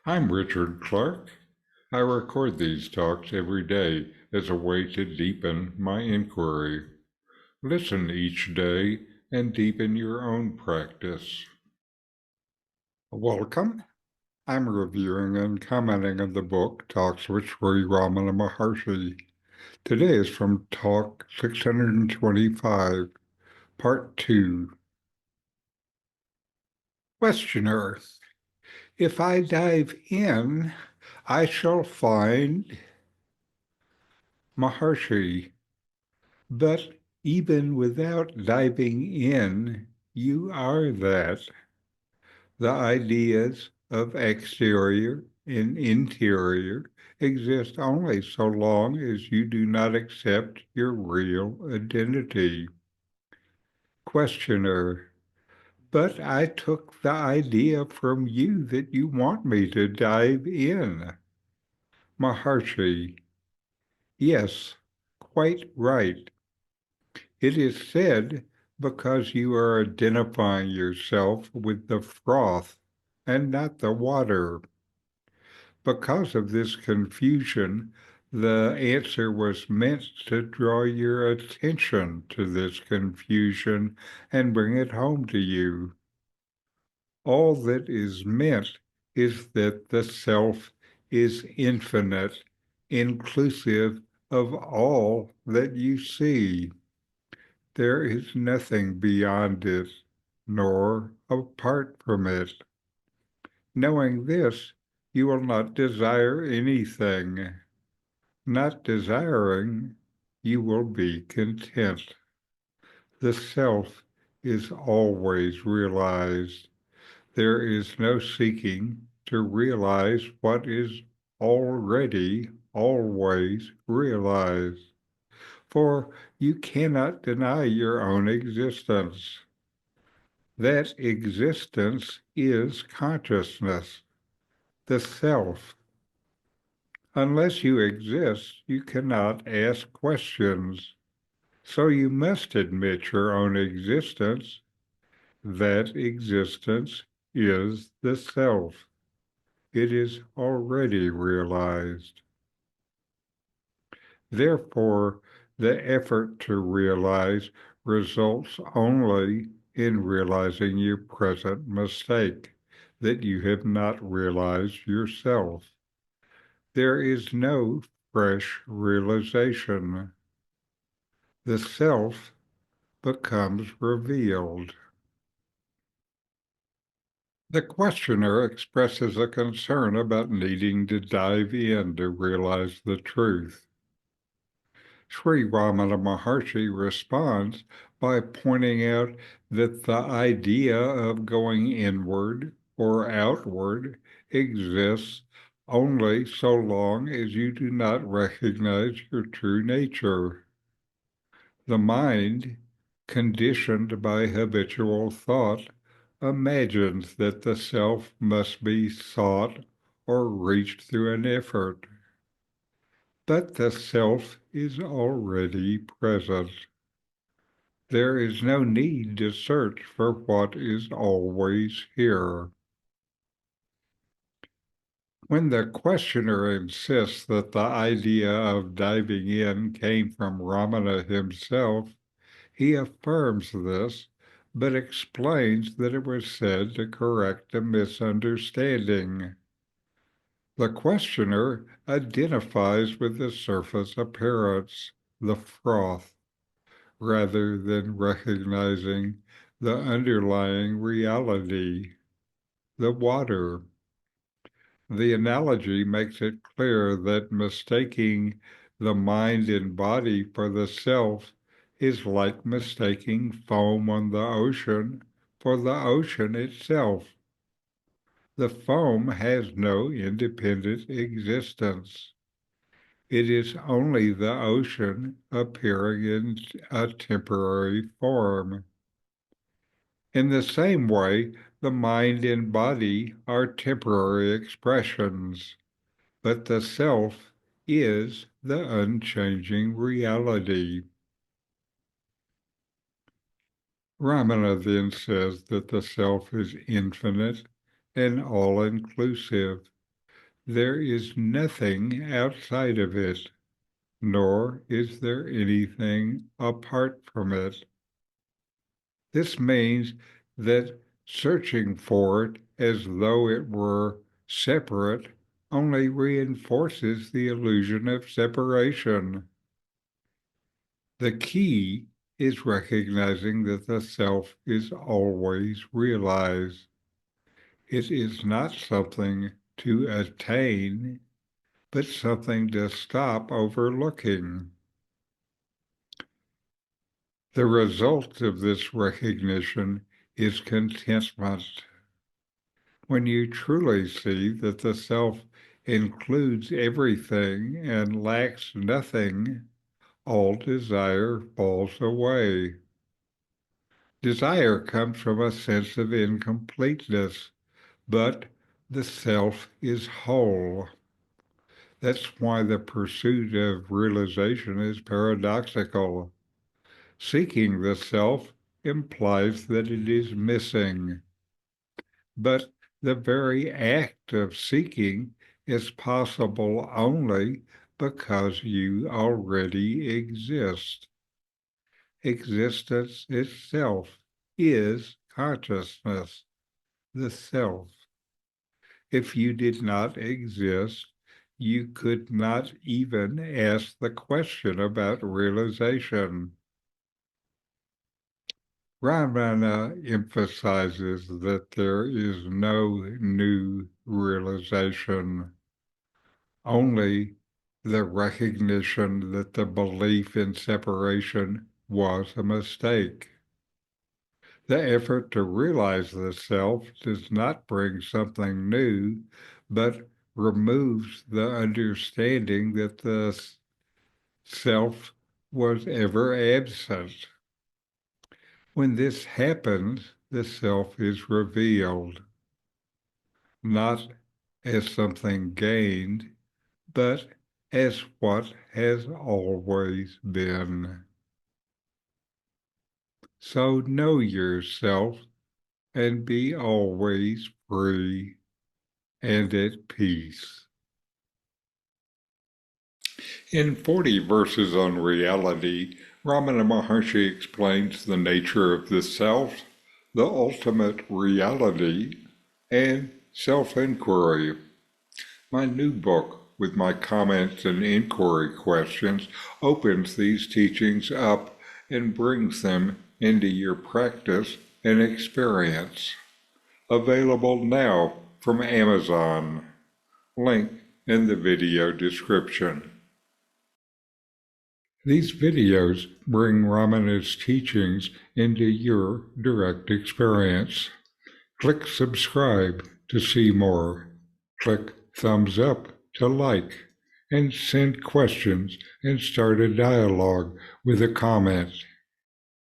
I'm Richard Clarke. I record these talks every day as a way to deepen my inquiry. Listen each day and deepen your own practice. Welcome. I'm reviewing and commenting on the book Talks with Sri Ramana Maharshi. Today is from Talk 625, Part 2. Questioner. If I dive in, I shall find Maharshi. But even without diving in, you are that. The ideas of exterior and interior exist only so long as you do not accept your real identity. Questioner, but I took the idea from you that you want me to dive in. Maharshi, yes, quite right. It is said because you are identifying yourself with the froth and not the water. Because of this confusion, the answer was meant to draw your attention to this confusion and bring it home to you. All that is meant is that the self is infinite, inclusive of all that you see. There is nothing beyond it, nor apart from it. Knowing this, you will not desire anything. Not desiring, you will be content. The self is always realized. There is no seeking to realize what is already always realized. For you cannot deny your own existence. That existence is consciousness, the self. Unless you exist, you cannot ask questions. So you must admit your own existence. That existence is the self. It is already realized. Therefore, the effort to realize results only in realizing your present mistake, that you have not realized yourself. There is no fresh realization. The self becomes revealed. The questioner expresses a concern about needing to dive in to realize the truth. Sri Ramana Maharshi responds by pointing out that the idea of going inward or outward exists only so long as you do not recognize your true nature. The mind, conditioned by habitual thought, imagines that the self must be sought or reached through an effort. But the self is already present. There is no need to search for what is always here. When the questioner insists that the idea of diving in came from Ramana himself, he affirms this, but explains that it was said to correct a misunderstanding. The questioner identifies with the surface appearance, the froth, rather than recognizing the underlying reality, the water. The analogy makes it clear that mistaking the mind and body for the self is like mistaking foam on the ocean for the ocean itself. The foam has no independent existence. It is only the ocean appearing in a temporary form. In the same way, the mind and body are temporary expressions, but the self is the unchanging reality. Ramana then says that the self is infinite and all-inclusive. there is nothing outside of it, nor is there anything apart from it. This means that searching for it as though it were separate only reinforces the illusion of separation. The key is recognizing that the self is always realized. It is not something to attain, but something to stop overlooking. The result of this recognition is contentment. When you truly see that the self includes everything and lacks nothing, all desire falls away. Desire comes from a sense of incompleteness, but the self is whole. That's why the pursuit of realization is paradoxical. Seeking the self implies that it is missing, but the very act of seeking is possible only because you already exist. Existence itself is consciousness, the self. If you did not exist, you could not even ask the question about realization. Ramana emphasizes that there is no new realization, only the recognition that the belief in separation was a mistake. The effort to realize the self does not bring something new, but removes the understanding that the self was ever absent. When this happens, the self is revealed, not as something gained, but as what has always been. So know yourself and be always free and at peace. In 40 Verses on Reality, Ramana Maharshi explains the nature of the self, the ultimate reality, and self-inquiry. My new book, with my comments and inquiry questions, opens these teachings up and brings them into your practice and experience. Available now from Amazon. Link in the video description. These videos bring Ramana's teachings into your direct experience. Click subscribe to see more. Click thumbs up to like, and send questions and start a dialogue with a comment